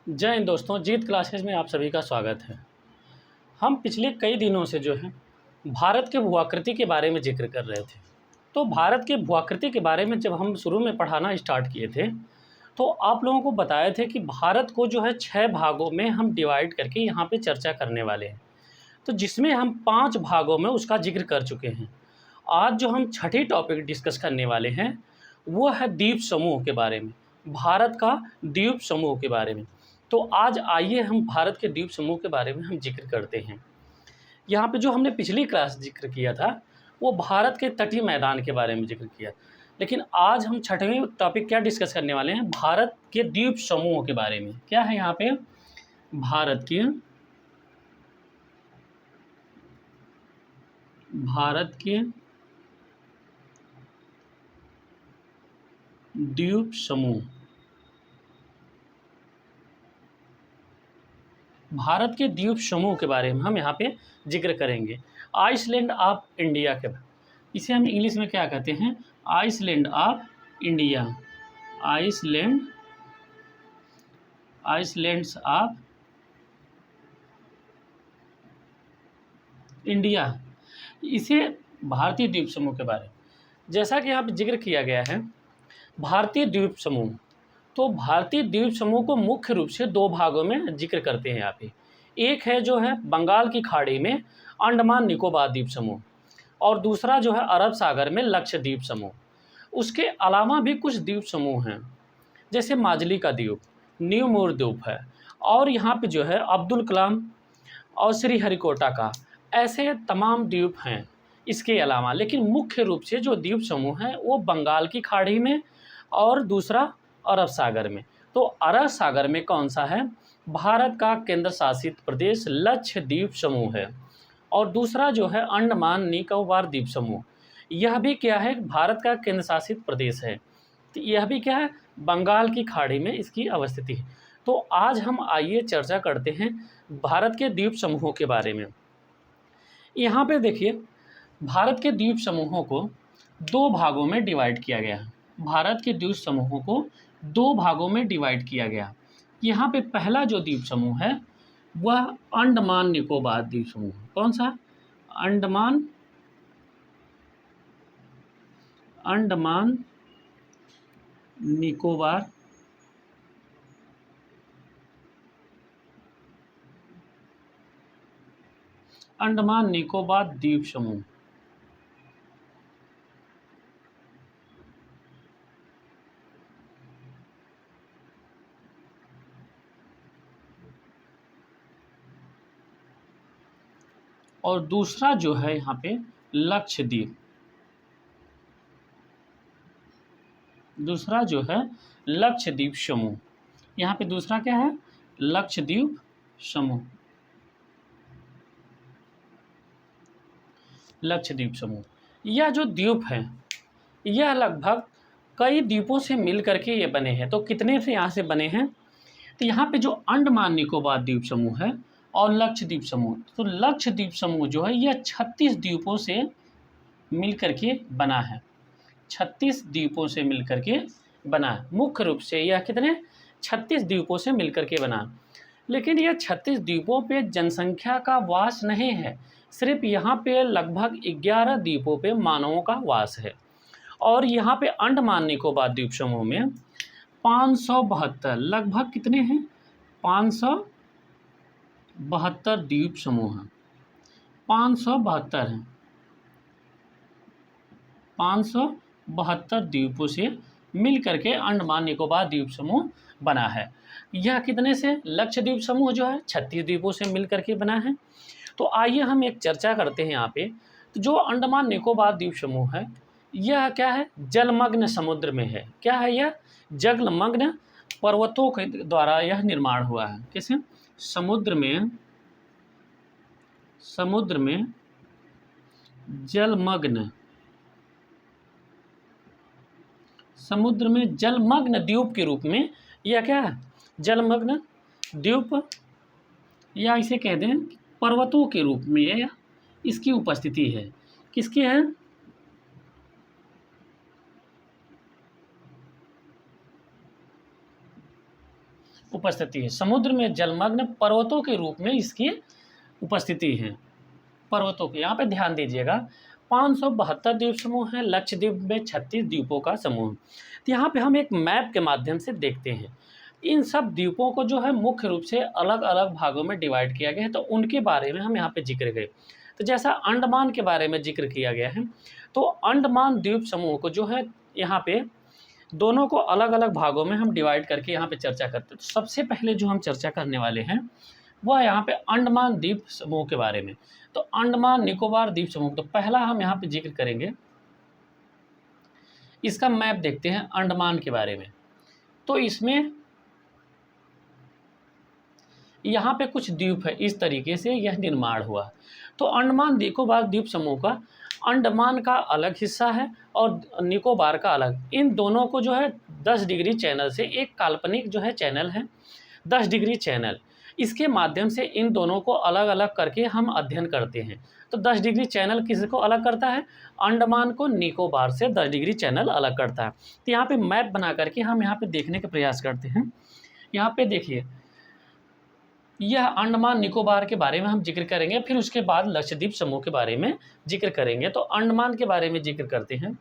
जय हिंद दोस्तों, जीत क्लासेस में आप सभी का स्वागत है। हम पिछले कई दिनों से जो है भारत के भूआकृति के बारे में जिक्र कर रहे थे। तो भारत के भूआकृति के बारे में जब हम शुरू में पढ़ाना स्टार्ट किए थे तो आप लोगों को बताए थे कि भारत को जो है 6 भागों में हम डिवाइड करके यहाँ पे चर्चा करने वाले हैं। तो जिसमें हम 5 भागों में उसका जिक्र कर चुके हैं। आज जो हम छठी टॉपिक डिस्कस करने वाले हैं वो है द्वीप समूह के बारे में, भारत का द्वीप समूह के बारे में। तो आज आइए हम भारत के द्वीप समूह के बारे में हम जिक्र करते हैं। यहाँ पे जो हमने पिछली क्लास जिक्र किया था वो भारत के तटीय मैदान के बारे में जिक्र किया, लेकिन आज हम छठवें टॉपिक क्या डिस्कस करने वाले हैं, भारत के द्वीप समूह के बारे में। क्या है यहाँ पे, भारत के द्वीप समूह। भारत के द्वीप समूह के बारे में हम यहाँ पे जिक्र करेंगे। आइसलैंड ऑफ इंडिया के, इसे हम इंग्लिश में क्या कहते हैं, island of India, islands of India, इसे भारतीय द्वीप समूह के बारे में। जैसा कि यहाँ पे जिक्र किया गया है भारतीय द्वीप समूह, तो भारतीय द्वीप समूह को मुख्य रूप से 2 भागों में जिक्र करते हैं यहाँ पे। एक है जो है बंगाल की खाड़ी में अंडमान निकोबार द्वीप समूह, और दूसरा जो है अरब सागर में लक्षद्वीप समूह। उसके अलावा भी कुछ द्वीप समूह हैं, जैसे माजली का द्वीप, न्यू मोर द्वीप है, और यहाँ पे जो है अब्दुल कलाम और श्रीहरिकोटा का, ऐसे तमाम द्वीप हैं इसके अलावा। लेकिन मुख्य रूप से जो द्वीप समूह है वो बंगाल की खाड़ी में और दूसरा अरब सागर में। तो अरब सागर में कौन सा है, भारत का केंद्र शासित प्रदेश लक्षद्वीप समूह है, और दूसरा जो है अंडमान निकोबार द्वीप समूह, यह भी क्या है, भारत का केंद्र शासित प्रदेश है। तो यह भी क्या है, बंगाल की खाड़ी में इसकी अवस्थिति है। तो आज हम आइए चर्चा करते हैं भारत के द्वीप समूहों के बारे में। यहाँ पे देखिए, भारत के द्वीप समूहों को 2 भागों में डिवाइड किया गया है। भारत के द्वीप समूहों को 2 भागों में डिवाइड किया गया। यहाँ पे पहला जो द्वीप समूह है वह अंडमान निकोबार द्वीप समूह। कौन सा, अंडमान निकोबार द्वीप समूह। और दूसरा जो है यहाँ पे लक्षद्वीप, दूसरा जो है लक्षद्वीप समूह। यहाँ पे दूसरा क्या है, लक्षद्वीप समूह, लक्षद्वीप समूह। यह जो द्वीप है यह लगभग कई द्वीपों से मिल करके ये बने हैं। तो कितने से यहाँ से बने हैं, तो यहाँ पे जो अंडमान निकोबार द्वीप समूह है और लक्षद्वीप समूह, तो लक्षद्वीप समूह जो है यह 36 द्वीपों से मिल करके बना है, 36 द्वीपों से मिल करके बना है। मुख्य रूप से यह कितने, 36 द्वीपों से मिल करके बना। लेकिन यह 36 द्वीपों पे जनसंख्या का वास नहीं है, सिर्फ यहाँ पे लगभग 11 द्वीपों पे मानवों का वास है। और यहाँ पे अंडमान निकोबार द्वीप समूह में 572, लगभग कितने हैं, 572 द्वीप समूह हैं, 572 हैं, 572 द्वीपों से मिल करके अंडमान निकोबार द्वीप समूह बना है। यह कितने से, लक्षद्वीप समूह जो है 36 द्वीपों से मिल करके बना है। तो आइए हम एक चर्चा करते हैं यहाँ पे। तो जो अंडमान निकोबार द्वीप समूह है यह क्या है, जलमग्न समुद्र में है। क्या है यह, जलमग्न पर्वतों के द्वारा यह निर्माण हुआ है। कैसे, समुद्र में जलमग्न, समुद्र में जलमग्न द्वीप के रूप में यह क्या है, जलमग्न द्वीप, या इसे कह दें पर्वतों के रूप में यह इसकी उपस्थिति है। किसकी है, उपस्थिति है। समुद्र में जलमग्न पर्वतों के रूप में इसकी उपस्थिति है, पर्वतों के। यहाँ पे ध्यान दीजिएगा, 572 द्वीप समूह हैं, लक्षद्वीप में 36 द्वीपों का समूह। तो यहाँ पे हम एक मैप के माध्यम से देखते हैं, इन सब द्वीपों को जो है मुख्य रूप से अलग अलग भागों में डिवाइड किया गया है, तो उनके बारे में हम यहाँ पे जिक्र करें। तो जैसा अंडमान के बारे में जिक्र किया गया है, तो अंडमान द्वीप समूह को जो है यहाँ पे दोनों को अलग अलग भागों में हम डिवाइड करके यहाँ पे चर्चा करते हैं। तो सबसे पहले जो हम चर्चा करने वाले हैं वह यहाँ पे अंडमान द्वीप समूह के बारे में। तो अंडमान निकोबार द्वीप समूह, तो पहला हम यहाँ पे जिक्र करेंगे, इसका मैप देखते हैं अंडमान के बारे में। तो इसमें यहाँ पे कुछ द्वीप है, इस तरीके से यह निर्माण हुआ। तो अंडमान निकोबार द्वीप समूह का अंडमान का अलग हिस्सा है और निकोबार का अलग। इन दोनों को जो है 10 डिग्री चैनल से, एक काल्पनिक जो है चैनल है 10 डिग्री चैनल, इसके माध्यम से इन दोनों को अलग अलग करके हम अध्ययन करते हैं। तो 10 डिग्री चैनल किसको अलग करता है? अंडमान को निकोबार से 10 डिग्री चैनल अलग करता है। तो यहाँ पे मैप बना करके हम यहाँ पे देखने का प्रयास करते हैं। यहाँ पे देखिए, यह अंडमान निकोबार के बारे में हम जिक्र करेंगे, फिर उसके बाद लक्षद्वीप समूह के बारे में जिक्र करेंगे। तो अंडमान के बारे में जिक्र करते हैं।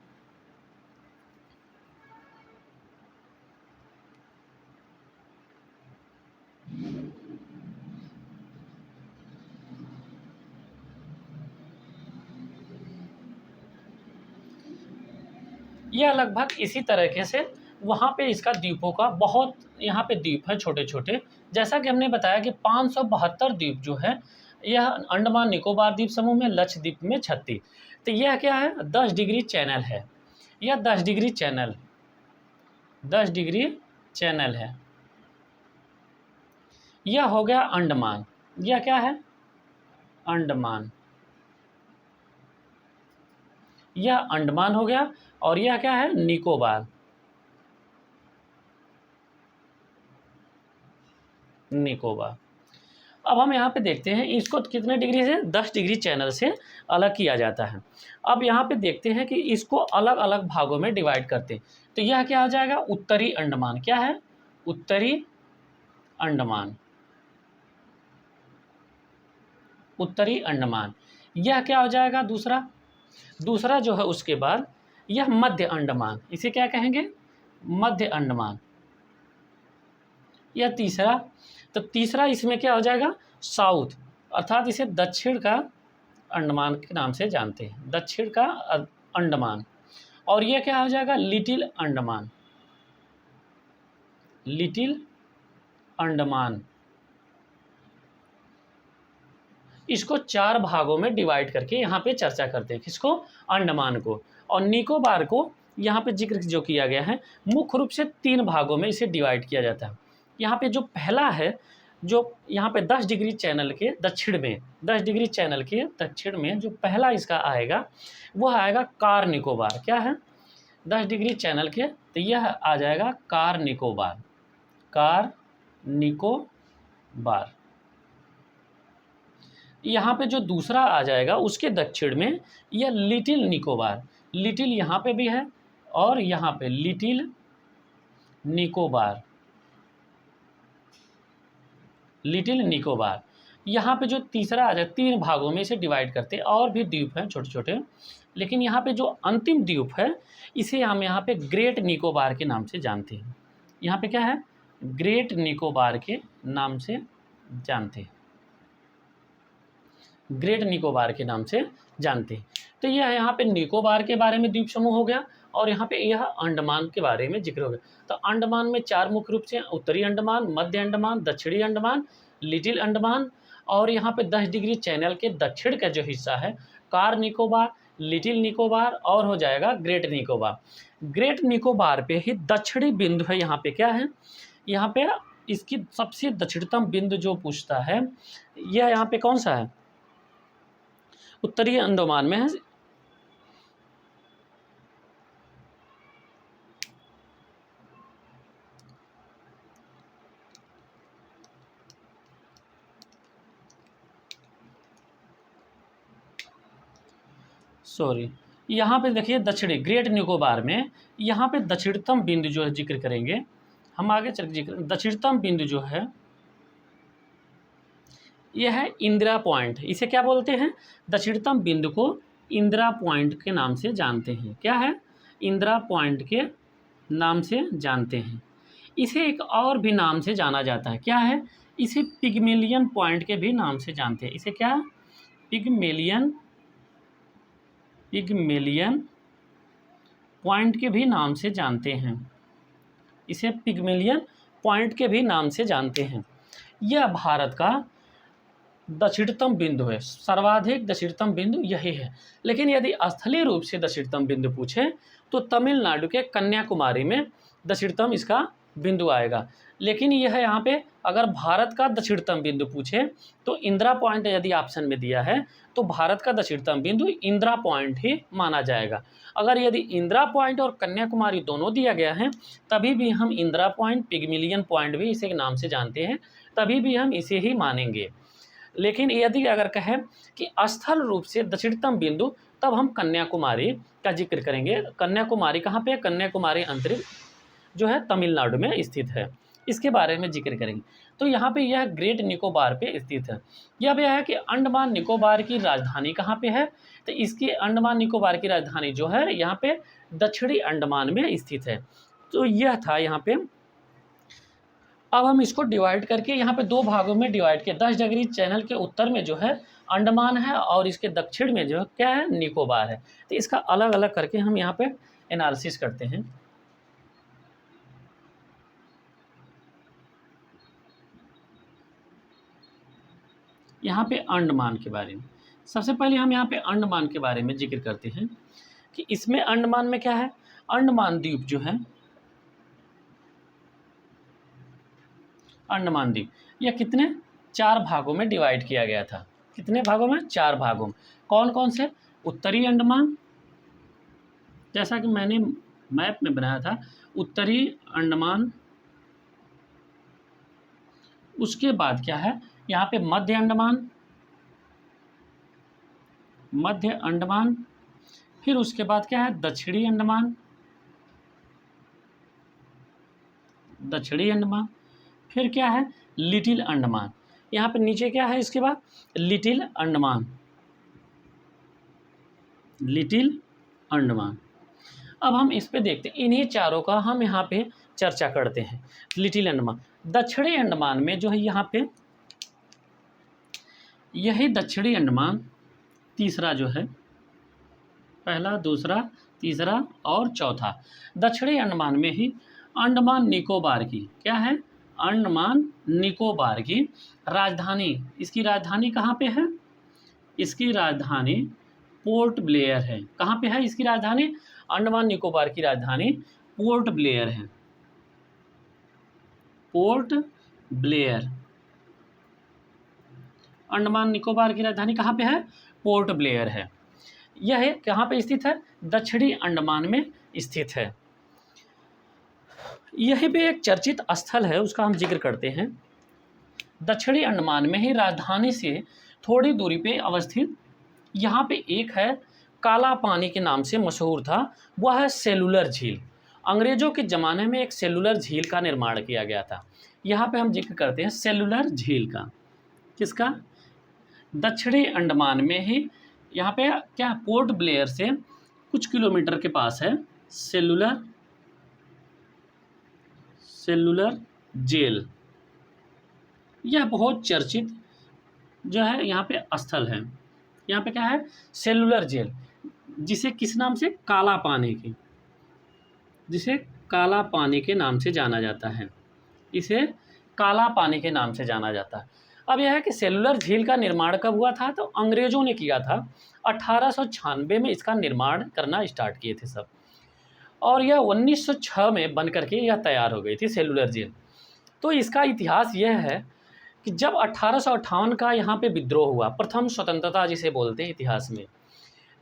यह लगभग इसी तरीके से वहाँ पे इसका द्वीपों का बहुत, यहाँ पे द्वीप है छोटे छोटे। जैसा कि हमने बताया कि 572 द्वीप जो है यह अंडमान निकोबार द्वीप समूह में, लक्षद्वीप में 36। तो यह क्या है? 10 डिग्री चैनल है। यह 10 डिग्री चैनल, 10 डिग्री चैनल है। यह हो गया अंडमान। यह क्या है? अंडमान। यह अंडमान हो गया। और यह क्या है? निकोबार। निकोबार। अब हम यहाँ पे देखते हैं इसको कितने डिग्री से, 10 डिग्री चैनल से अलग किया जाता है। अब यहाँ पे देखते हैं कि इसको अलग अलग भागों में डिवाइड करते हैं। तो यह क्या आ जाएगा? उत्तरी अंडमान। क्या है? उत्तरी अंडमान। उत्तरी अंडमान। यह क्या हो जाएगा? दूसरा दूसरा जो है उसके बाद यह मध्य अंडमान। इसे क्या कहेंगे? मध्य अंडमान। यह तीसरा। तो तीसरा इसमें क्या हो जाएगा? साउथ, अर्थात इसे दक्षिण का अंडमान के नाम से जानते हैं, दक्षिण का अंडमान। और यह क्या हो जाएगा? लिटिल अंडमान। लिटिल अंडमान। इसको 4 भागों में डिवाइड करके यहाँ पे चर्चा करते हैं। किसको? अंडमान को। और निकोबार को यहाँ पे जिक्र जो किया गया है, मुख्य रूप से 3 भागों में इसे डिवाइड किया जाता है। यहाँ पे जो पहला है, जो यहाँ पे 10 डिग्री चैनल के दक्षिण में, 10 डिग्री चैनल के दक्षिण में जो पहला इसका आएगा वह आएगा कार निकोबार। क्या है? 10 डिग्री चैनल के, तो यह आ जाएगा कार निकोबार। कार निकोबार। यहाँ पे जो दूसरा आ जाएगा उसके दक्षिण में यह लिटिल निकोबार। लिटिल यहाँ पे भी है और यहाँ पे लिटिल निकोबार। लिटिल निकोबार। यहाँ पे जो तीसरा आ जाए, 3 भागों में इसे डिवाइड करते हैं। और भी द्वीप हैं छोटे छोटे, लेकिन यहाँ पे जो अंतिम द्वीप है इसे हम यहाँ पे ग्रेट निकोबार के नाम से जानते हैं। यहाँ पे क्या है? ग्रेट निकोबार के नाम से जानते हैं। ग्रेट निकोबार के नाम से जानते हैं। तो यह यहाँ पे निकोबार के बारे में द्वीप समूह हो गया। और यहाँ पे यह अंडमान के बारे में जिक्र हो गया। तो अंडमान में 4 मुख्य रूप से, उत्तरी अंडमान, मध्य अंडमान, दक्षिणी अंडमान, लिटिल अंडमान। और यहाँ पे 10 डिग्री चैनल के दक्षिण का जो हिस्सा है कार निकोबार, लिटिल निकोबार और हो जाएगा ग्रेट निकोबार। ग्रेट निकोबार पे ही दक्षिणी बिंदु है। यहाँ पे क्या है? यहाँ पे इसकी सबसे दक्षिणतम बिंदु जो पूछता है, यह यहाँ पे कौन सा है? उत्तरी अंडमान में है। सॉरी, यहाँ पे देखिए दक्षिणी ग्रेट निकोबार में यहाँ पे दक्षिणतम बिंदु जो है जिक्र करेंगे हम आगे चल जिक्र, दक्षिणतम बिंदु जो है यह है इंदिरा पॉइंट। इसे क्या बोलते हैं? दक्षिणतम बिंदु को इंदिरा पॉइंट के नाम से जानते हैं। क्या है? इंदिरा पॉइंट के नाम से जानते हैं। इसे एक और भी नाम से जाना जाता है। क्या है? इसे पिग्मेलियन पॉइंट के भी नाम से जानते हैं। इसे क्या? पिग्मेलियन पॉइंट के भी नाम से जानते हैं। इसे पिग्मेलियन पॉइंट के भी नाम से जानते हैं। यह भारत का दक्षिणतम बिंदु है। सर्वाधिक दक्षिणतम बिंदु यही है। लेकिन यदि स्थलीय रूप से दक्षिणतम बिंदु पूछे तो तमिलनाडु के कन्याकुमारी में दक्षिणतम इसका बिंदु आएगा। लेकिन यह यहाँ पे अगर भारत का दक्षिणतम बिंदु पूछे तो इंदिरा पॉइंट यदि ऑप्शन में दिया है तो भारत का दक्षिणतम बिंदु इंदिरा पॉइंट ही माना जाएगा। अगर यदि इंदिरा पॉइंट और कन्याकुमारी दोनों दिया गया है तभी भी हम इंदिरा पॉइंट, पिग्मेलियन पॉइंट भी इसे नाम से जानते हैं, तभी भी हम इसे ही मानेंगे। लेकिन यदि अगर कहें कि स्थल रूप से दक्षिणतम बिंदु, तब हम कन्याकुमारी का जिक्र करेंगे। कन्याकुमारी कहाँ पे? कन्याकुमारी अंतरिक्ष जो है तमिलनाडु में स्थित है, इसके बारे में जिक्र करेंगे। तो यहाँ पे यह ग्रेट निकोबार पे स्थित है। यह है कि अंडमान निकोबार की राजधानी कहाँ पे है? तो इसकी अंडमान निकोबार की राजधानी जो है यहाँ पे दक्षिणी अंडमान में स्थित है। तो यह था यहाँ पे। अब हम इसको डिवाइड करके यहाँ पे दो भागों में डिवाइड किया। 10 डिग्री चैनल के उत्तर में जो है अंडमान है और इसके दक्षिण में जो है क्या है? निकोबार है। तो इसका अलग अलग करके हम यहाँ पे एनालिसिस करते हैं। यहाँ पे अंडमान के बारे में सबसे पहले हम यहाँ पे अंडमान के बारे में जिक्र करते हैं कि इसमें अंडमान में क्या है? अंडमान द्वीप जो है, अंडमान द्वीप यह कितने 4 भागों में डिवाइड किया गया था। कितने भागों में? 4 भागों में। कौन कौन से? उत्तरी अंडमान, जैसा कि मैंने मैप में बनाया था, उत्तरी अंडमान। उसके बाद क्या है? यहाँ पे मध्य अंडमान, मध्य अंडमान। फिर उसके बाद क्या है? दक्षिणी अंडमान, दक्षिणी अंडमान। फिर क्या है? लिटिल अंडमान। यहाँ पे नीचे क्या है इसके बाद? Little Andaman, little Andaman. अब हम इस पे देखते हैं, इन्हीं चारों का हम यहाँ पे चर्चा करते हैं। लिटिल अंडमान, दक्षिणी अंडमान में जो है यहाँ पे यही दक्षिणी अंडमान तीसरा जो है, पहला, दूसरा, तीसरा और चौथा। दक्षिणी अंडमान में ही अंडमान निकोबार की क्या है? अंडमान निकोबार की राजधानी, इसकी राजधानी कहाँ पे है? इसकी राजधानी पोर्ट ब्लेयर है। कहाँ पे है इसकी राजधानी? अंडमान निकोबार की राजधानी पोर्ट ब्लेयर है, पोर्ट ब्लेयर। अंडमान निकोबार की राजधानी कहाँ पे है? पोर्ट ब्लेयर है। यह कहाँ पे स्थित है? दक्षिणी अंडमान में स्थित है। यही पे एक चर्चित स्थल है, उसका हम जिक्र करते हैं। दक्षिणी अंडमान में ही राजधानी से थोड़ी दूरी पे अवस्थित यहाँ पे एक है, काला पानी के नाम से मशहूर था, वह है सेलुलर झील। अंग्रेजों के ज़माने में एक सेलुलर झील का निर्माण किया गया था। यहाँ पे हम जिक्र करते हैं सेलुलर झील का। किसका? दक्षिणी अंडमान में ही यहाँ पे क्या? पोर्ट ब्लेयर से कुछ किलोमीटर के पास है सेलुलर जेल। यह बहुत चर्चित जो है यहाँ पे स्थल है। यहाँ पे क्या है? सेलुलर जेल, जिसे किस नाम से? काला पानी की, जिसे काला पानी के नाम से जाना जाता है। इसे काला पानी के नाम से जाना जाता है। अब यह है कि सेलुलर झील का निर्माण कब हुआ था? तो अंग्रेजों ने किया था। 1896 में इसका निर्माण करना स्टार्ट किए थे सब, और यह 1906 में बन करके यह तैयार हो गई थी सेलुलर जेल। तो इसका इतिहास यह है कि जब 1858 का यहाँ पे विद्रोह हुआ, प्रथम स्वतंत्रता जिसे बोलते हैं इतिहास में,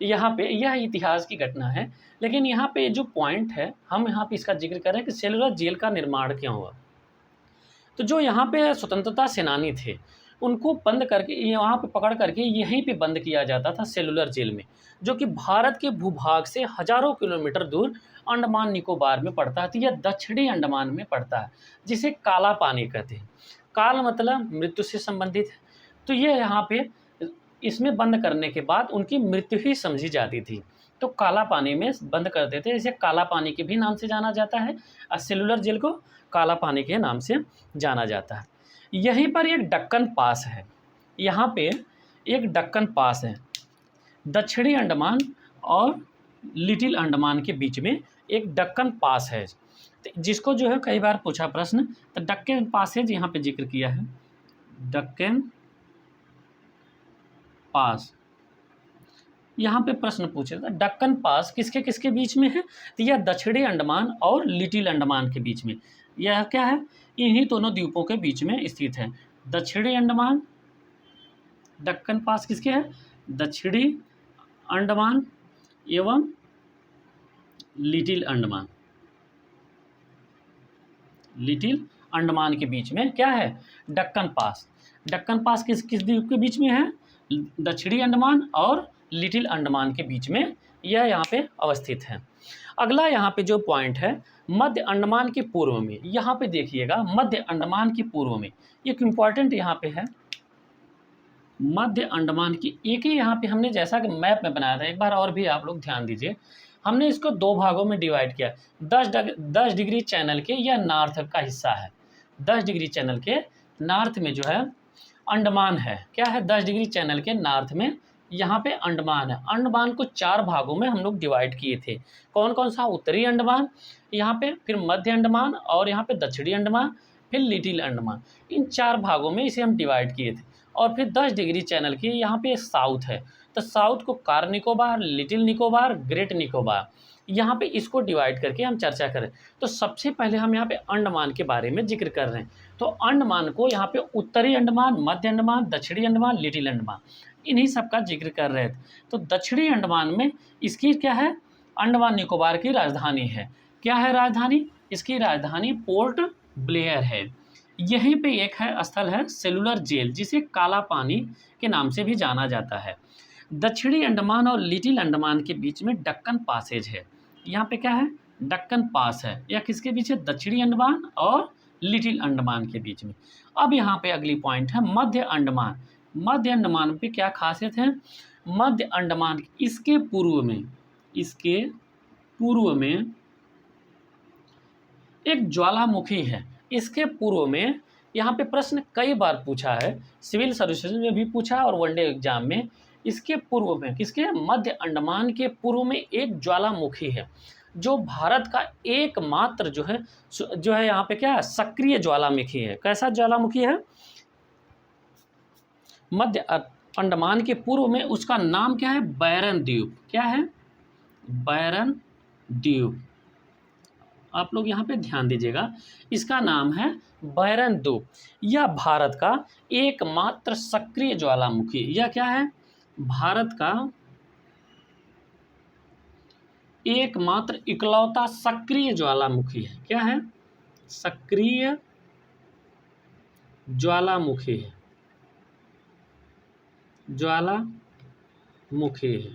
यहाँ पे यह इतिहास की घटना है। लेकिन यहाँ पे जो पॉइंट है, हम यहाँ पे इसका जिक्र कर रहे हैं कि सेलुलर जेल का निर्माण क्यों हुआ। तो जो यहाँ पे स्वतंत्रता सेनानी थे उनको बंद करके यहाँ पे पकड़ करके यहीं पे बंद किया जाता था सेलुलर जेल में, जो कि भारत के भूभाग से हज़ारों किलोमीटर दूर अंडमान निकोबार में पड़ता है। तो यह दक्षिणी अंडमान में पड़ता है, जिसे काला पानी कहते हैं। काल मतलब मृत्यु से संबंधित है। तो ये यहाँ पे इसमें बंद करने के बाद उनकी मृत्यु ही समझी जाती थी, तो काला पानी में बंद कर देते हैं। इसे काला पानी के भी नाम से जाना जाता है और सेलुलर जेल को काला पानी के नाम से जाना जाता है। यहीं पर एक दक्कन पास है, यहाँ पे एक दक्कन पास है, दक्षिणी अंडमान और लिटिल अंडमान के बीच में एक दक्कन पास है, जिसको जो है कई बार पूछा प्रश्न, तो दक्कन पासेज यहाँ पे जिक्र किया है। दक्कन पास यहाँ पे प्रश्न पूछा था, दक्कन पास किसके किसके बीच में है? तो यह दक्षिणी अंडमान और लिटिल अंडमान के बीच में। यह क्या है? इन्हीं दोनों द्वीपों के बीच में स्थित है। दक्षिणी अंडमान, दक्कन पास किसके है? दक्षिणी अंडमान एवं लिटिल अंडमान। लिटिल अंडमान के बीच में क्या है? दक्कन पास। दक्कन पास किस किस द्वीप के बीच में है? दक्षिणी अंडमान और लिटिल अंडमान के बीच में यह यहाँ पे अवस्थित है। अगला यहाँ पे जो पॉइंट है, मध्य अंडमान के पूर्व में, यहाँ पे देखिएगा मध्य अंडमान के पूर्व में एक इम्पॉर्टेंट यहाँ पे है, मध्य अंडमान की एक ही यहाँ पे हमने जैसा कि मैप में बनाया था, एक बार और भी आप लोग ध्यान दीजिए, हमने इसको दो भागों में डिवाइड किया। 10 डिग्री चैनल के यह नॉर्थ का हिस्सा है। 10 डिग्री चैनल के नॉर्थ में जो है अंडमान है। क्या है? 10 डिग्री चैनल के नॉर्थ में यहाँ पे अंडमान है। अंडमान को 4 भागों में हम लोग डिवाइड किए थे। कौन कौन सा? उत्तरी अंडमान यहाँ पे, फिर मध्य अंडमान और यहाँ पे दक्षिणी अंडमान, फिर लिटिल अंडमान। इन 4 भागों में इसे हम डिवाइड किए थे। और फिर 10 डिग्री चैनल की यहाँ पे साउथ है, तो साउथ को car Nicobar, little Nicobar, great Nicobar, यहाँ पे इसको डिवाइड करके हम चर्चा करें। तो सबसे पहले हम यहाँ पे अंडमान के बारे में जिक्र कर रहे हैं। तो अंडमान को यहाँ पे उत्तरी अंडमान, मध्य अंडमान, दक्षिणी अंडमान, लिटिल अंडमान, इन्हीं सब का जिक्र कर रहे थे। तो दक्षिणी अंडमान में इसकी क्या है? अंडमान निकोबार की राजधानी है। क्या है राजधानी? इसकी राजधानी पोर्ट ब्लेयर है। यहीं पे एक है स्थल है सेलुलर जेल, जिसे काला पानी के नाम से भी जाना जाता है। दक्षिणी अंडमान और लिटिल अंडमान के बीच में दक्कन पासेज है। यहाँ पे क्या है? दक्कन पास है। यह किसके बीच है? दक्षिणी अंडमान और लिटिल अंडमान के बीच में। अब यहाँ पे अगली पॉइंट है मध्य अंडमान। मध्य अंडमान पे क्या खासियत है? मध्य अंडमान इसके पूर्व में एक ज्वालामुखी है। इसके पूर्व में यहाँ पे प्रश्न कई बार पूछा है, सिविल सर्विसेज में भी पूछा और वनडे एग्जाम में। इसके पूर्व में किसके? मध्य अंडमान के पूर्व में एक ज्वालामुखी है, जो भारत का एकमात्र जो है यहाँ पे क्या है? सक्रिय ज्वालामुखी है। कैसा ज्वालामुखी है? मध्य अंडमान के पूर्व में उसका नाम क्या है? बैरन द्वीप। क्या है? बैरन द्वीप। आप लोग यहाँ पे ध्यान दीजिएगा, इसका नाम है बैरन द्वीप। यह भारत का एकमात्र सक्रिय ज्वालामुखी, यह क्या है? भारत का एकमात्र इकलौता सक्रिय ज्वालामुखी है। क्या है? सक्रिय ज्वालामुखी है। ज्वालामुखी है।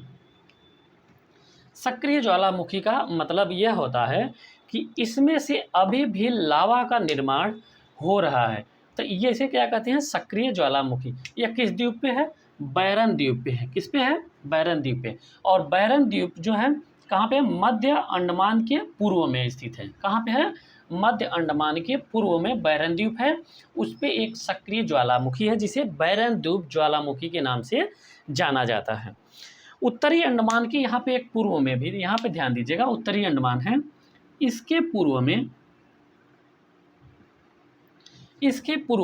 सक्रिय ज्वालामुखी का मतलब यह होता है कि इसमें से अभी भी लावा का निर्माण हो रहा है। तो ये इसे क्या कहते हैं? सक्रिय ज्वालामुखी। यह किस द्वीप पे है? बैरन द्वीप पे है। किस पे है? बैरन द्वीप पे। और बैरन द्वीप जो है कहाँ पे? मध्य अंडमान के पूर्व में स्थित है। कहाँ पे है? मध्य अंडमान के पूर्व में बैरन द्वीप है। उस पे एक सक्रिय ज्वालामुखी है, जिसे बैरन द्वीप ज्वालामुखी के नाम से जाना जाता है। उत्तरी अंडमान की यहाँ पे एक पूर्व में भी, यहाँ पे ध्यान दीजिएगा, उत्तरी अंडमान है, इसके पूर्व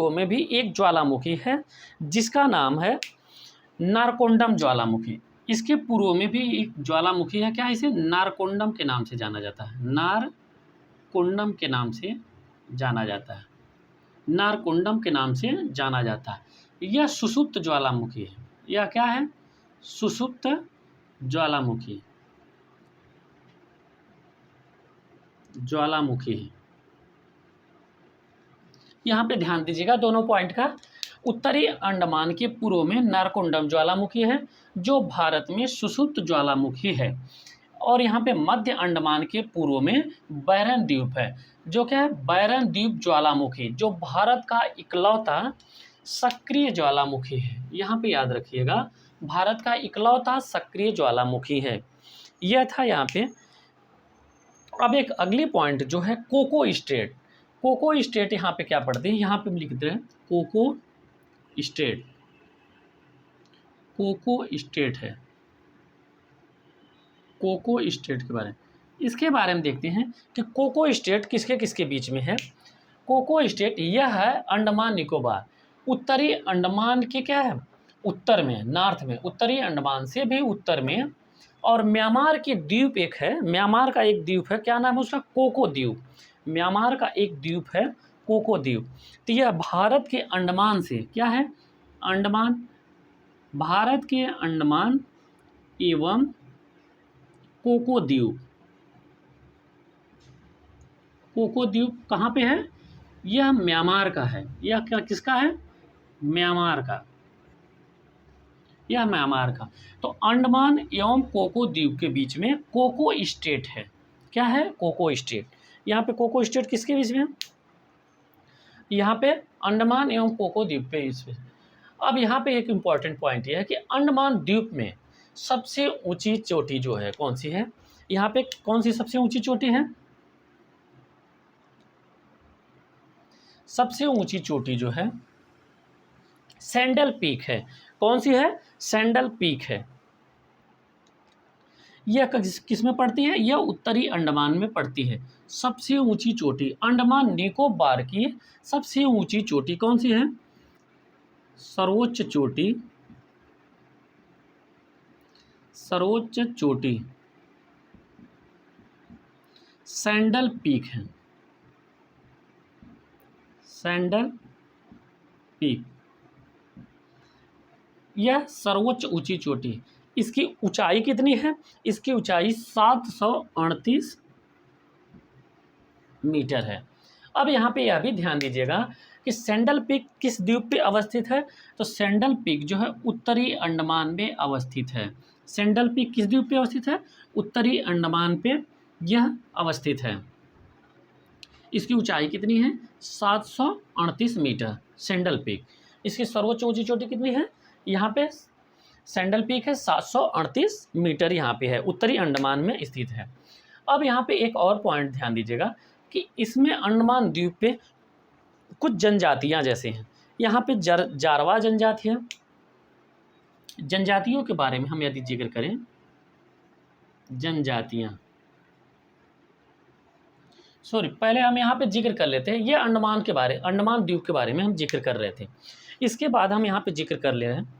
में भी एक ज्वालामुखी है, जिसका नाम है नारकोंडम ज्वालामुखी। इसके पूर्व में भी एक ज्वालामुखी है। क्या? इसे नारकोंडम के नाम से जाना जाता है। नारकोंडम के नाम से जाना जाता है। नारकोंडम के नाम से जाना जाता है। यह सुषुप्त ज्वालामुखी है। यह क्या है? सुषुप्त ज्वालामुखी है। यहाँ पे ध्यान दीजिएगा दोनों पॉइंट का। उत्तरी अंडमान के पूर्व में नारकोंडम ज्वालामुखी है जो भारत में सुषुप्त ज्वालामुखी है। और यहाँ पे मध्य अंडमान के पूर्व में बैरन द्वीप है, जो क्या है, बैरन द्वीप ज्वालामुखी, जो भारत का इकलौता सक्रिय ज्वालामुखी है। यहाँ पे याद रखिएगा, भारत का इकलौता सक्रिय ज्वालामुखी है। यह था यहाँ पे। अब एक अगली पॉइंट जो है कोको स्टेट। कोको स्टेट यहाँ पे क्या पढ़ते हैं, यहाँ पे हम लिखते हैं कोको स्टेट। कोको स्टेट है, कोको स्टेट के बारे में, इसके बारे में देखते हैं कि कोको स्टेट किसके किसके बीच में है। कोको स्टेट यह है अंडमान निकोबार, उत्तरी अंडमान के क्या है, उत्तर में, नॉर्थ में, उत्तरी अंडमान से भी उत्तर में। और म्यांमार की द्वीप एक है, म्यांमार का एक द्वीप है, क्या नाम है उसका, कोको द्वीप। म्यांमार का एक द्वीप है कोको द्वीप। तो यह भारत के अंडमान से क्या है, अंडमान, भारत के अंडमान एवं कोको द्वीप। कोको द्वीप कहाँ पे है, यह म्यांमार का है। यह क्या किसका है, म्यांमार का, यह म्यांमार का। तो अंडमान एवं कोको द्वीप के बीच में कोको स्टेट है। क्या है, कोको स्टेट। यहाँ पे कोको स्टेट किसके बीच में है, यहाँ पे अंडमान एवं कोको द्वीप पे इस पे। अब यहाँ पे एक इम्पॉर्टेंट पॉइंट यह है कि अंडमान द्वीप में सबसे ऊंची चोटी जो है कौन सी है, यहाँ पे कौन सी सबसे ऊंची चोटी है, सबसे ऊंची चोटी जो है सैंडल पीक है। कौन सी है, सैंडल पीक है। यह किस में पड़ती है, यह उत्तरी अंडमान में पड़ती है। सबसे ऊंची चोटी अंडमान निकोबार की सबसे ऊंची चोटी कौन सी है, सर्वोच्च चोटी, सर्वोच्च चोटी सैंडल पीक है, सैंडल पीक। यह सर्वोच्च ऊंची चोटी, इसकी ऊंचाई कितनी है, इसकी ऊंचाई 738 मीटर है। अब यहाँ पे यह भी ध्यान दीजिएगा कि सैंडल पीक किस द्वीप पे अवस्थित है, तो सैंडल पीक जो है उत्तरी अंडमान में अवस्थित है। सैंडल पीक किस द्वीप पे अवस्थित है, उत्तरी अंडमान पे यह अवस्थित है। इसकी ऊंचाई कितनी है, 738 मीटर सैंडल पीक। इसकी सर्वोच्च ऊंची चोटी कितनी है, यहाँ पे सैंडल पीक है 738 मीटर, यहाँ पे है, उत्तरी अंडमान में स्थित है। अब यहाँ पे एक और पॉइंट ध्यान दीजिएगा कि इसमें अंडमान द्वीप पे कुछ जनजातियाँ जैसे हैं, यहाँ पे जारवा जनजातियाँ, जनजातियों के बारे में हम यदि जिक्र करें, जनजातियाँ, सॉरी पहले हम यहाँ पे जिक्र कर लेते हैं, ये अंडमान के बारे, अंडमान द्वीप के बारे में हम जिक्र कर रहे थे। इसके बाद हम यहाँ पे जिक्र कर ले रहे हैं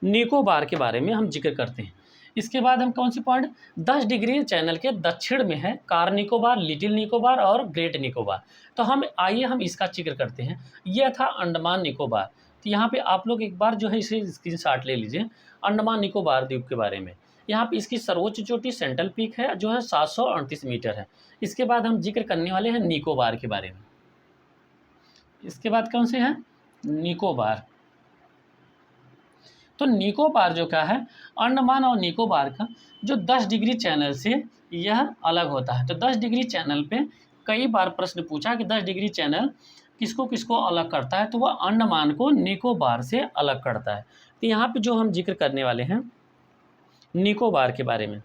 निकोबार के बारे में हम जिक्र करते हैं। इसके बाद हम कौन सी पॉइंट, 10 डिग्री चैनल के दक्षिण में है कार निकोबार, लिटिल निकोबार और ग्रेट निकोबार। तो हम आइए हम इसका जिक्र करते हैं। यह था अंडमान निकोबार। तो यहाँ पे आप लोग एक बार जो है इसे स्क्रीनशॉट ले लीजिए अंडमान निकोबार द्वीप के बारे में। यहाँ पे इसकी सर्वोच्च चोटी सेंट्रल पीक है जो है 738 मीटर है। इसके बाद हम जिक्र करने वाले हैं निकोबार के बारे में। इसके बाद कौन से हैं, निकोबार। तो निकोबार जो क्या है, अंडमान और निकोबार का जो 10 डिग्री चैनल से यह अलग होता है। तो 10 डिग्री चैनल पे कई बार प्रश्न पूछा कि 10 डिग्री चैनल किसको किसको अलग करता है, तो वह अंडमान को निकोबार से अलग करता है। तो यहाँ पे जो हम जिक्र करने वाले हैं निकोबार के बारे में,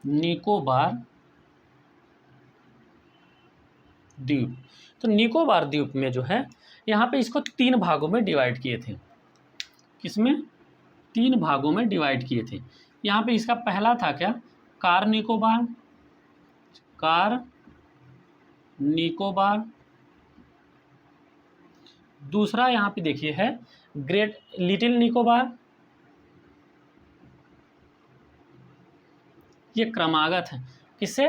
निकोबार द्वीप। तो निकोबार द्वीप में जो है यहाँ पे इसको 3 भागों में डिवाइड किए थे। किसमें, 3 भागों में डिवाइड किए थे। यहाँ पे इसका पहला था क्या, कार निकोबार, कार निकोबार। दूसरा यहाँ पे देखिए है ग्रेट लिटिल निकोबार। ये क्रमागत है, किससे,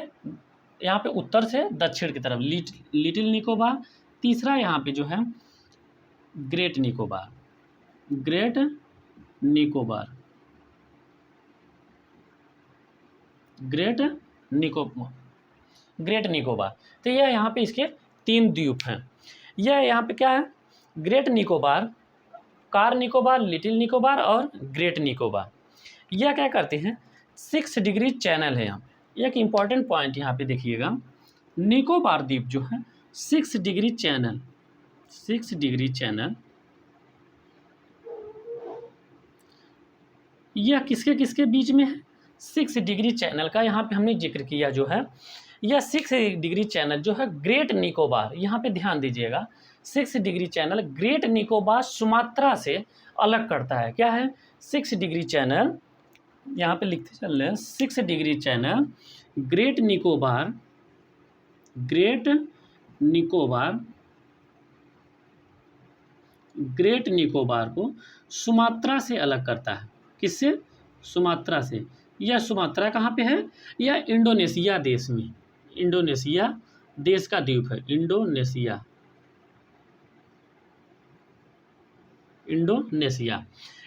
यहाँ पे उत्तर से दक्षिण की तरफ लिटिल निकोबार। तीसरा यहाँ पे जो है great Nicobar, great Nicobar. Great Nicobar. तो यह यहाँ पे इसके 3 द्वीप हैं। यह यहाँ पे क्या है, great Nicobar, car Nicobar, little Nicobar और ग्रेट निकोबार। यह क्या करते हैं, 6 डिग्री चैनल है यहाँ पे। एक इम्पॉर्टेंट पॉइंट यहाँ पे देखिएगा, निकोबार द्वीप जो है 6 डिग्री चैनल, 6 डिग्री चैनल, यह किसके किसके बीच में है, 6 डिग्री चैनल का यहाँ पे हमने जिक्र किया जो है। यह 6 डिग्री चैनल जो है ग्रेट निकोबार, यहाँ पे ध्यान दीजिएगा, 6 degree channel great Nicobar Sumatra से अलग करता है। क्या है, 6 डिग्री चैनल, यहाँ पे लिखते चल रहे हैं, 6 degree channel great Nicobar, great Nicobar, great Nicobar को सुमात्रा से अलग करता है। किससे, सुमात्रा से। यह सुमात्रा कहाँ पे है, यह इंडोनेशिया देश में, इंडोनेशिया देश का द्वीप है, इंडोनेशिया, इंडोनेशिया,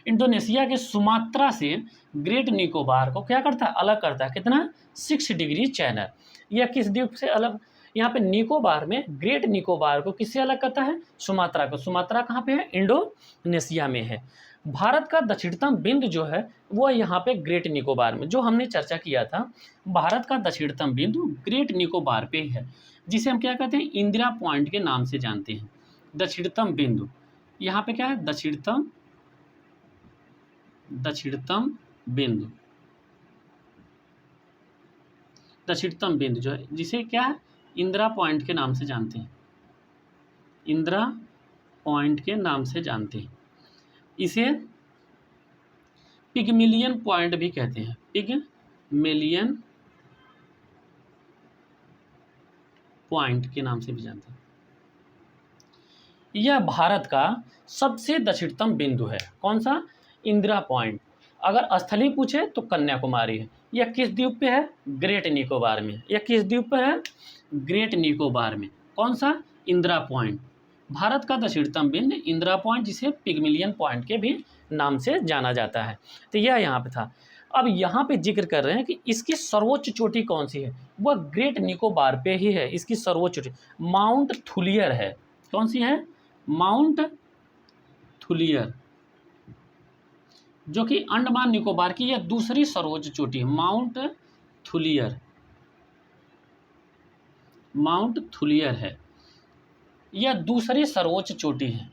इंडोनेशिया के सुमात्रा से ग्रेट निकोबार को क्या करता है, अलग करता है। कितना, 6 डिग्री चैनल। यह किस द्वीप से अलग, यहाँ पे निकोबार में ग्रेट निकोबार को किससे अलग करता है, सुमात्रा को। सुमात्रा कहाँ पे है, इंडोनेशिया में है। भारत का दक्षिणतम बिंदु जो है वो यहाँ पे ग्रेट निकोबार में, जो हमने चर्चा किया था, भारत का दक्षिणतम बिंदु ग्रेट निकोबार पे है, जिसे हम क्या कहते हैं, इंदिरा पॉइंट के नाम से जानते हैं। दक्षिणतम बिंदु यहाँ पे क्या है, दक्षिणतम बिंदु, दक्षिणतम बिंदु जो है, जिसे क्या है, इंदिरा पॉइंट के नाम से जानते हैं, इंदिरा पॉइंट के नाम से जानते हैं। इसे पिगमिलियन पॉइंट भी कहते हैं, पिगमिलियन पॉइंट के नाम से भी जानते हैं। यह भारत का सबसे दक्षिणतम बिंदु है। कौन सा, इंदिरा पॉइंट। अगर स्थलीय पूछे तो कन्याकुमारी है। यह किस द्वीप पे है, ग्रेट निकोबार में। यह किस द्वीप पे है, ग्रेट निकोबार में। कौन सा, इंदिरा पॉइंट। भारत का दक्षिणतम बिंदु इंदिरा पॉइंट, जिसे पिगमिलियन पॉइंट के भी नाम से जाना जाता है। तो यह यहाँ पे था। अब यहाँ पे जिक्र कर रहे हैं कि इसकी सर्वोच्च चोटी कौन सी है, वह ग्रेट निकोबार पे ही है। इसकी सर्वोच्च चोटी माउंट थुलियर है। कौन सी है, माउंट थुलियर, जो कि अंडमान निकोबार की यह दूसरी सर्वोच्च चोटी है। माउंट थुलियर, माउंट थुलियर है, यह दूसरी सर्वोच्च चोटी है।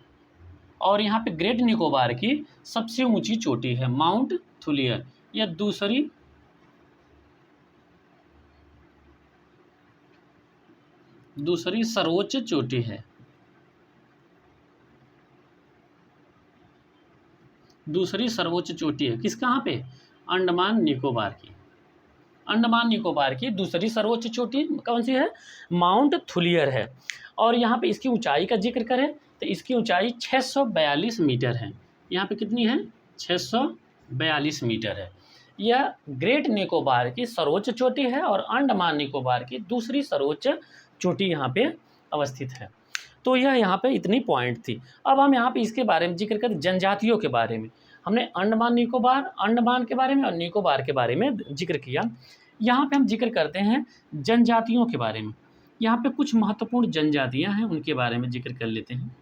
और यहाँ पे ग्रेट निकोबार की सबसे ऊंची चोटी है माउंट थुलियर, यह दूसरी सर्वोच्च चोटी है। दूसरी सर्वोच्च चोटी है किस, कहाँ पे, अंडमान निकोबार की। अंडमान निकोबार की दूसरी सर्वोच्च चोटी कौन सी है, माउंट थुलियर है। और यहाँ पे इसकी ऊंचाई का जिक्र करें तो इसकी ऊंचाई 642 मीटर है। यहाँ पे कितनी है, 642 मीटर है। यह ग्रेट निकोबार की सर्वोच्च चोटी है और अंडमान निकोबार की दूसरी सर्वोच्च चोटी यहाँ पे अवस्थित है। तो यह यहाँ पे इतनी पॉइंट थी। अब हम यहाँ पे इसके बारे में जिक्र करें, जनजातियों के बारे में। हमने अंडमान निकोबार, अंडमान के बारे में और निकोबार के बारे में जिक्र किया। यहाँ पे हम जिक्र करते हैं जनजातियों के बारे में। यहाँ पे कुछ महत्वपूर्ण जनजातियाँ हैं, उनके बारे में जिक्र कर लेते हैं।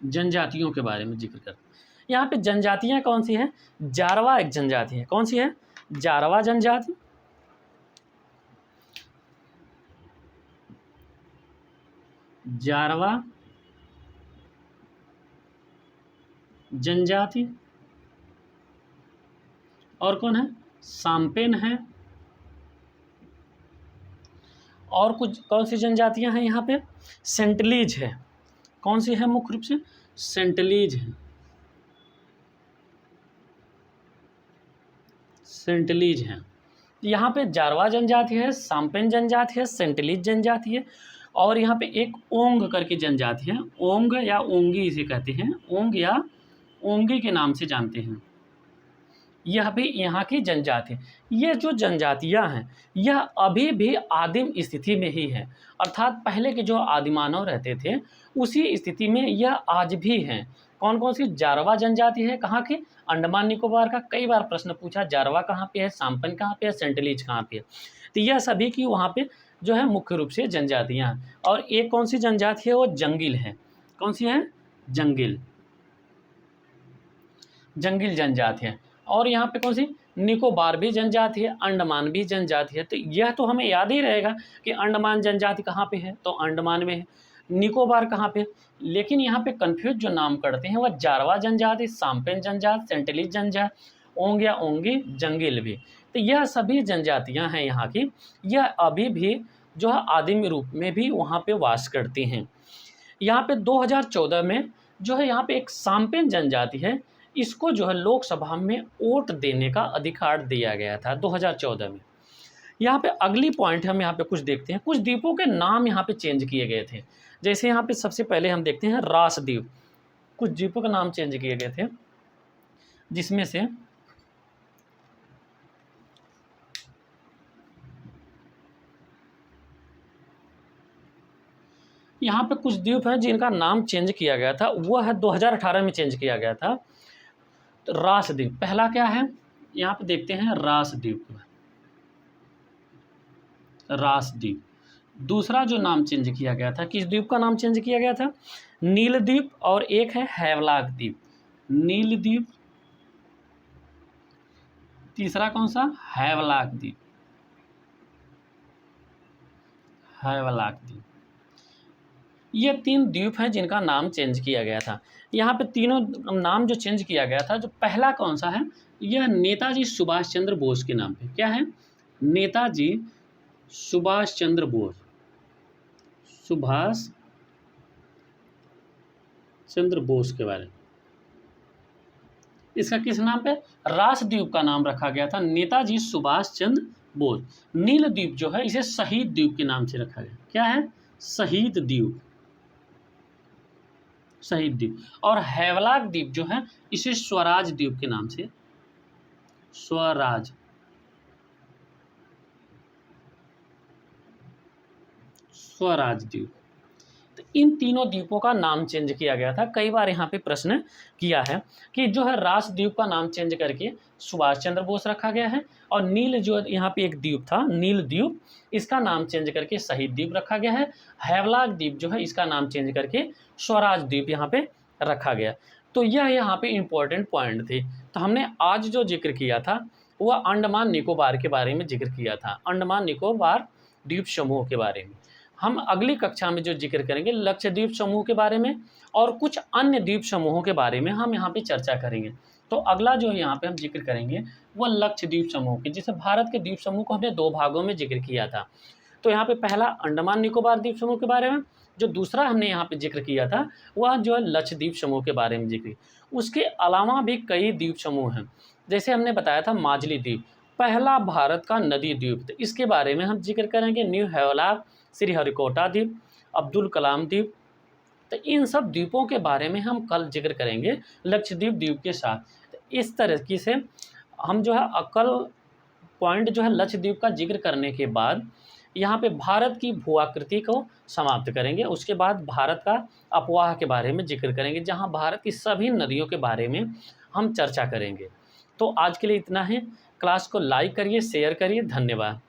जनजातियों के बारे में जिक्र करते हैं। यहाँ पे जनजातियाँ कौन सी हैं, जारवा एक जनजाति है। कौन सी है, जारवा जनजाति। जारवा जनजाति। और कौन है, साम्पेन है। और कुछ कौन सी जनजातियां हैं यहाँ पे, सेंटलीज है। कौन सी है, मुख्य रूप से सेंटलीज है, सेंटलीज है। यहाँ पे जारवा जनजाति है, साम्पेन जनजाति है, सेंटलीज जनजाति है। और यहाँ पे एक ओंग करके जनजाति है, ओंग या ओंगी इसे कहते हैं, ओंग या ओंगी के नाम से जानते हैं। यह भी यहाँ की जनजाति। ये जो जनजातियाँ हैं यह अभी भी आदिम स्थिति में ही है, अर्थात पहले के जो आदिमानव रहते थे उसी स्थिति में यह आज भी हैं। कौन कौन सी? जारवा जनजाति है, कहाँ की? अंडमान निकोबार का। कई बार प्रश्न पूछा जारवा कहाँ पे है, सांपन कहाँ पे है, सेंटलीज कहाँ पे है। तो यह सभी की वहाँ पे जो है मुख्य रूप से जनजातियाँ हैं। और एक कौन सी जनजाति है? वो जंगिल है। कौन सी है? जंगिल, जंगिल जनजाति है। और यहाँ पे कौन सी? निकोबार भी जनजाति है, अंडमान भी जनजाति है। तो यह तो हमें याद ही रहेगा कि अंडमान जनजाति कहाँ पे है, तो अंडमान में है। निकोबार कहाँ पे? लेकिन यहाँ पे कन्फ्यूज जो नाम करते हैं वह जारवा जनजाति, सांपेन जनजाति, सेंटलीज जनजाति, ओंग या ओंगी, जंगिल भी। तो यह सभी जनजातियाँ हैं यहाँ की। यह अभी भी जो है आदिम रूप में भी वहाँ पे वास करती हैं। यहाँ पे 2014 में जो है यहाँ पे एक सांपेन जनजाति है, इसको जो है लोकसभा में वोट देने का अधिकार दिया गया था 2014 में। यहाँ पे अगली पॉइंट हम यहाँ पे कुछ देखते हैं, कुछ द्वीपों के नाम यहाँ पे चेंज किए गए थे। जैसे यहाँ पे सबसे पहले हम देखते हैं रास द्वीप, कुछ द्वीपों का नाम चेंज किए गए थे, जिसमें से यहाँ पे कुछ द्वीप हैं जिनका नाम चेंज किया गया था, वह है 2018 में चेंज किया गया था। तो रास द्वीप पहला क्या है, यहाँ पे देखते हैं रास द्वीप, रास द्वीप। दूसरा जो नाम चेंज किया गया था, किस द्वीप का नाम चेंज किया गया था? नील द्वीप। और एक है हैवलाक द्वीप, नील द्वीप। तीसरा कौन सा? हैवलाक द्वीप, हैवलाक द्वीप। ये 3 द्वीप हैं जिनका नाम चेंज किया गया था। यहाँ पे तीनों नाम जो चेंज किया गया था, जो पहला कौन सा है, यह नेताजी सुभाष चंद्र बोस के नाम पे। क्या है? नेताजी सुभाष चंद्र बोस, सुभाष चंद्र बोस के बारे में। इसका किस नाम पे? रास द्वीप का नाम रखा गया था नेताजी सुभाष चंद्र बोस। नील द्वीप जो है इसे शहीद द्वीप के नाम से रखा गया। क्या है? शहीद द्वीप, शहीद द्वीप। और हैवलाक द्वीप जो है इसे स्वराज द्वीप के नाम से, स्वराज, स्वराज द्वीप। तो इन तीनों द्वीपों का नाम चेंज किया गया था। कई बार यहाँ पे प्रश्न किया है कि जो है रास द्वीप का नाम चेंज करके सुभाष चंद्र बोस रखा गया है, और नील जो यहाँ पे एक द्वीप था नील द्वीप, इसका नाम चेंज करके शहीद द्वीप रखा गया है। हैवलाक द्वीप जो है इसका नाम चेंज करके स्वराज द्वीप यहाँ पे रखा गया। तो यह यहाँ पे इम्पोर्टेंट पॉइंट थे। तो हमने आज जो जिक्र किया था वह अंडमान निकोबार के बारे में जिक्र किया था, अंडमान निकोबार द्वीप समूह के बारे में। हम अगली कक्षा में जो जिक्र करेंगे लक्षद्वीप समूह के बारे में और कुछ अन्य द्वीप समूहों के बारे में हम यहाँ पे चर्चा करेंगे। तो अगला जो यहाँ पे हम जिक्र करेंगे वह लक्षद्वीप समूह की, जिसे भारत के द्वीप समूह को हमने 2 भागों में जिक्र किया था। तो यहाँ पे पहला अंडमान निकोबार द्वीप समूह के बारे में, जो दूसरा हमने यहाँ पे जिक्र किया था वह जो है लक्षद्वीप समूह के बारे में जिक्र। उसके अलावा भी कई द्वीप समूह हैं, जैसे हमने बताया था माजुली द्वीप, पहला भारत का नदी द्वीप, तो इसके बारे में हम जिक्र करेंगे। न्यू हैवलाक, श्रीहरिकोटा द्वीप, अब्दुल कलाम द्वीप। तो इन सब द्वीपों के बारे में हम कल जिक्र करेंगे लक्षद्वीप द्वीप के साथ। तो इस तरीके से हम जो है अकल पॉइंट जो है लक्षद्वीप का जिक्र करने के बाद यहाँ पे भारत की भूआकृति को समाप्त करेंगे। उसके बाद भारत का अपवाह के बारे में जिक्र करेंगे, जहाँ भारत की सभी नदियों के बारे में हम चर्चा करेंगे। तो आज के लिए इतना है। क्लास को लाइक करिए, शेयर करिए। धन्यवाद।